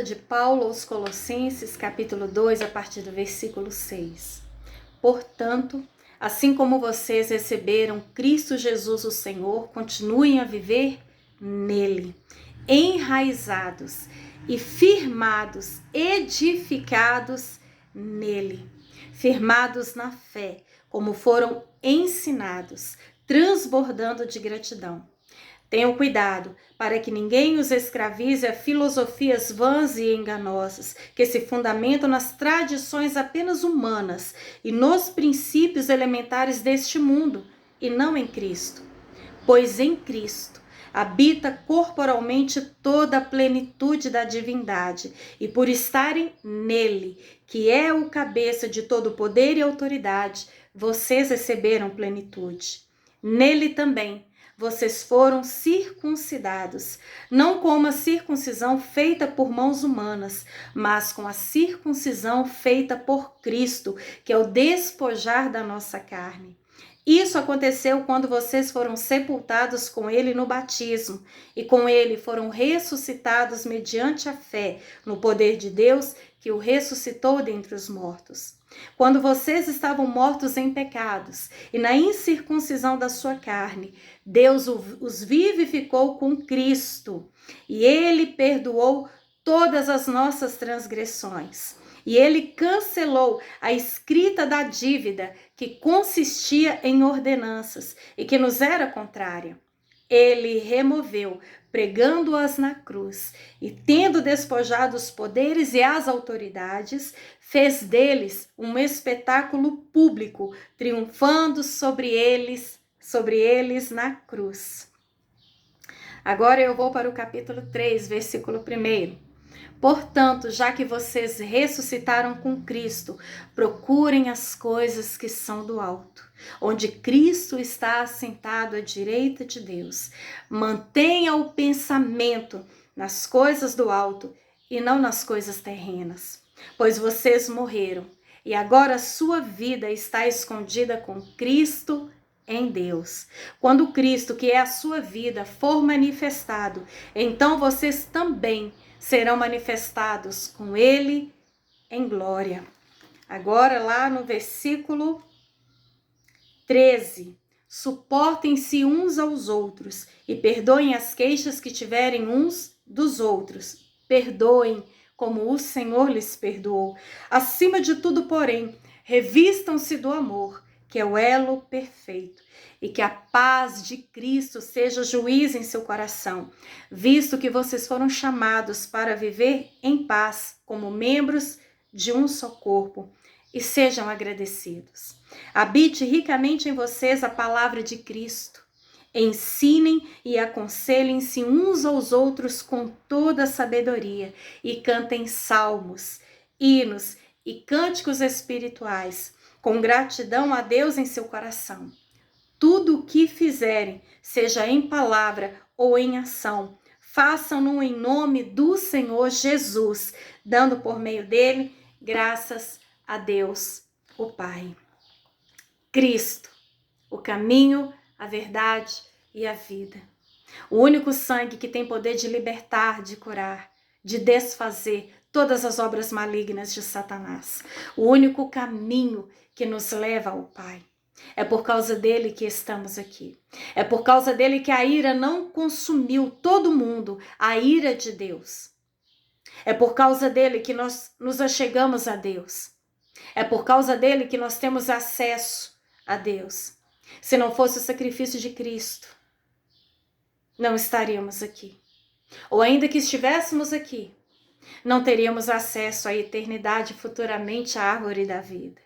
De Paulo aos Colossenses, capítulo 2, a partir do versículo 6. Portanto, assim como vocês receberam Cristo Jesus o Senhor, continuem a viver nele, enraizados e firmados, edificados nele, firmados na fé, como foram ensinados, transbordando de gratidão. Tenham cuidado para que ninguém os escravize a filosofias vãs e enganosas, que se fundamentam nas tradições apenas humanas e nos princípios elementares deste mundo, e não em Cristo. Pois em Cristo habita corporalmente toda a plenitude da divindade, e por estarem nele, que é o cabeça de todo poder e autoridade, vocês receberam plenitude. Nele também vocês foram circuncidados, não com uma circuncisão feita por mãos humanas, mas com a circuncisão feita por Cristo, que é o despojar da nossa carne. Isso aconteceu quando vocês foram sepultados com ele no batismo, e com ele foram ressuscitados mediante a fé no poder de Deus que o ressuscitou dentre os mortos. Quando vocês estavam mortos em pecados e na incircuncisão da sua carne, Deus os vivificou com Cristo, e ele perdoou todas as nossas transgressões. E ele cancelou a escrita da dívida que consistia em ordenanças e que nos era contrária. Ele removeu, pregando-as na cruz, e tendo despojado os poderes e as autoridades, fez deles um espetáculo público, triunfando sobre eles na cruz. Agora eu vou para o capítulo 3, versículo 1. Portanto, já que vocês ressuscitaram com Cristo, procurem as coisas que são do alto, onde Cristo está assentado à direita de Deus. Mantenha o pensamento nas coisas do alto e não nas coisas terrenas, pois vocês morreram e agora sua vida está escondida com Cristo em Deus. Quando Cristo, que é a sua vida, for manifestado, então vocês também serão manifestados com ele em glória. Agora lá no versículo 13. Suportem-se uns aos outros e perdoem as queixas que tiverem uns dos outros. Perdoem como o Senhor lhes perdoou. Acima de tudo, porém, revistam-se do amor, que é o elo perfeito, e que a paz de Cristo seja juiz em seu coração, visto que vocês foram chamados para viver em paz como membros de um só corpo, e sejam agradecidos. Habite ricamente em vocês a palavra de Cristo. Ensinem e aconselhem-se uns aos outros com toda a sabedoria, e cantem salmos, hinos e cânticos espirituais, com gratidão a Deus em seu coração. Tudo o que fizerem, seja em palavra ou em ação, façam-no em nome do Senhor Jesus, dando por meio dele graças a Deus, o Pai. Cristo, o caminho, a verdade e a vida. O único sangue que tem poder de libertar, de curar, de desfazer todas as obras malignas de Satanás. O único caminho que nos leva ao Pai. É por causa dele que estamos aqui. É por causa dele que a ira não consumiu todo mundo, a ira de Deus. É por causa dele que nós nos achegamos a Deus. É por causa dele que nós temos acesso a Deus. Se não fosse o sacrifício de Cristo, não estaríamos aqui. Ou ainda que estivéssemos aqui, não teríamos acesso à eternidade, futuramente à árvore da vida.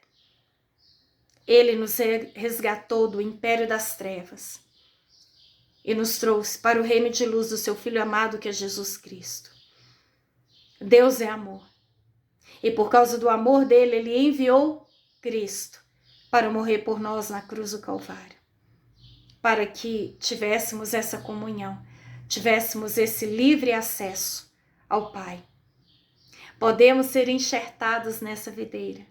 Ele nos resgatou do império das trevas e nos trouxe para o reino de luz do seu Filho amado, que é Jesus Cristo. Deus é amor. E por causa do amor dele, ele enviou Cristo para morrer por nós na cruz do Calvário. Para que tivéssemos essa comunhão, tivéssemos esse livre acesso ao Pai. Podemos ser enxertados nessa videira.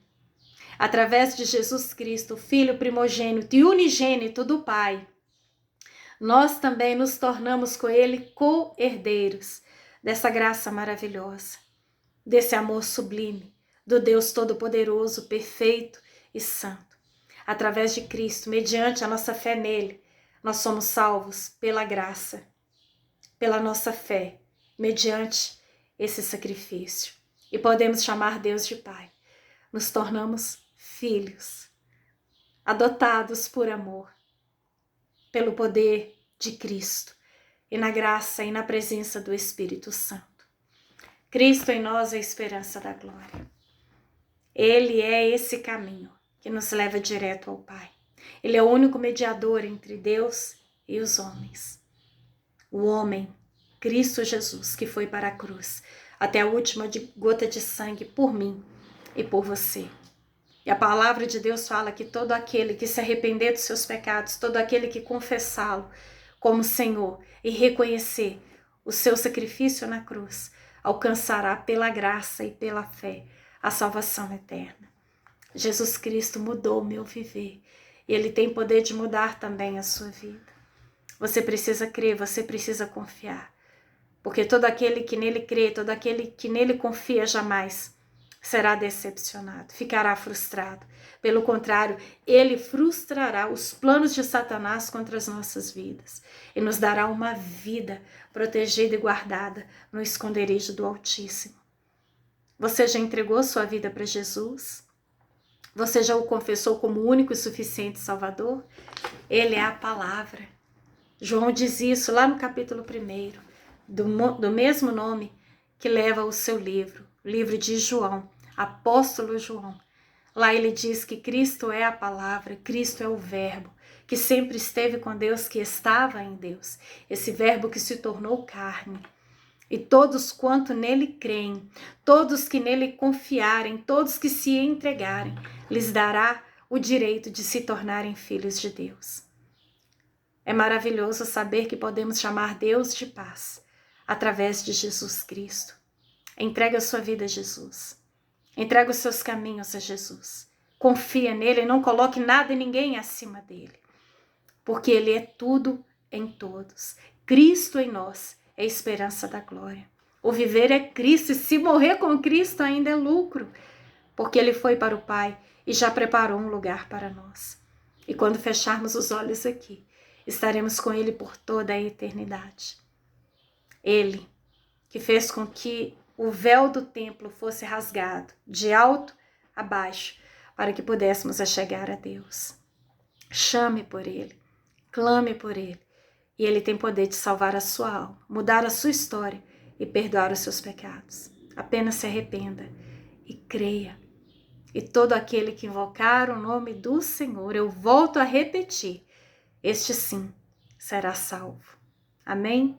Através de Jesus Cristo, Filho primogênito e unigênito do Pai, nós também nos tornamos com ele co-herdeiros dessa graça maravilhosa. desse amor sublime, do Deus Todo-Poderoso, perfeito e santo. Através de Cristo, mediante a nossa fé nele, nós somos salvos pela graça, pela nossa fé, mediante esse sacrifício. E podemos chamar Deus de Pai. Nos tornamos filhos, adotados por amor, pelo poder de Cristo e na graça e na presença do Espírito Santo. Cristo em nós é a esperança da glória. Ele é esse caminho que nos leva direto ao Pai. Ele é o único mediador entre Deus e os homens. O homem, Cristo Jesus, que foi para a cruz, até a última gota de sangue por mim e por você. E a palavra de Deus fala que todo aquele que se arrepender dos seus pecados, todo aquele que confessá-lo como Senhor e reconhecer o seu sacrifício na cruz, alcançará pela graça e pela fé a salvação eterna. Jesus Cristo mudou o meu viver e Ele tem poder de mudar também a sua vida. Você precisa crer, você precisa confiar, porque todo aquele que nele crê, todo aquele que nele confia jamais será decepcionado, ficará frustrado. Pelo contrário, ele frustrará os planos de Satanás contra as nossas vidas e nos dará uma vida protegida e guardada no esconderijo do Altíssimo. Você já entregou sua vida para Jesus? Você já o confessou como único e suficiente Salvador? Ele é a palavra. João diz isso lá no capítulo 1, do mesmo nome que leva o seu livro, o livro de João, apóstolo João. Lá ele diz que Cristo é a palavra, Cristo é o verbo, que sempre esteve com Deus, que estava em Deus. Esse verbo que se tornou carne. E todos quanto nele creem, todos que nele confiarem, todos que se entregarem, lhes dará o direito de se tornarem filhos de Deus. É maravilhoso saber que podemos chamar Deus de paz através de Jesus Cristo. Entrega a sua vida a Jesus. Entrega os seus caminhos a Jesus. Confia nele e não coloque nada e ninguém acima dele. Porque ele é tudo em todos. Cristo em nós é a esperança da glória. O viver é Cristo e se morrer com Cristo ainda é lucro. Porque ele foi para o Pai e já preparou um lugar para nós. E quando fecharmos os olhos aqui, estaremos com ele por toda a eternidade. Ele que fez com que o véu do templo fosse rasgado de alto a baixo para que pudéssemos chegar a Deus. Chame por ele, clame por ele e ele tem poder de salvar a sua alma, mudar a sua história e perdoar os seus pecados. Apenas se arrependa e creia. E todo aquele que invocar o nome do Senhor, eu volto a repetir, este sim será salvo. Amém?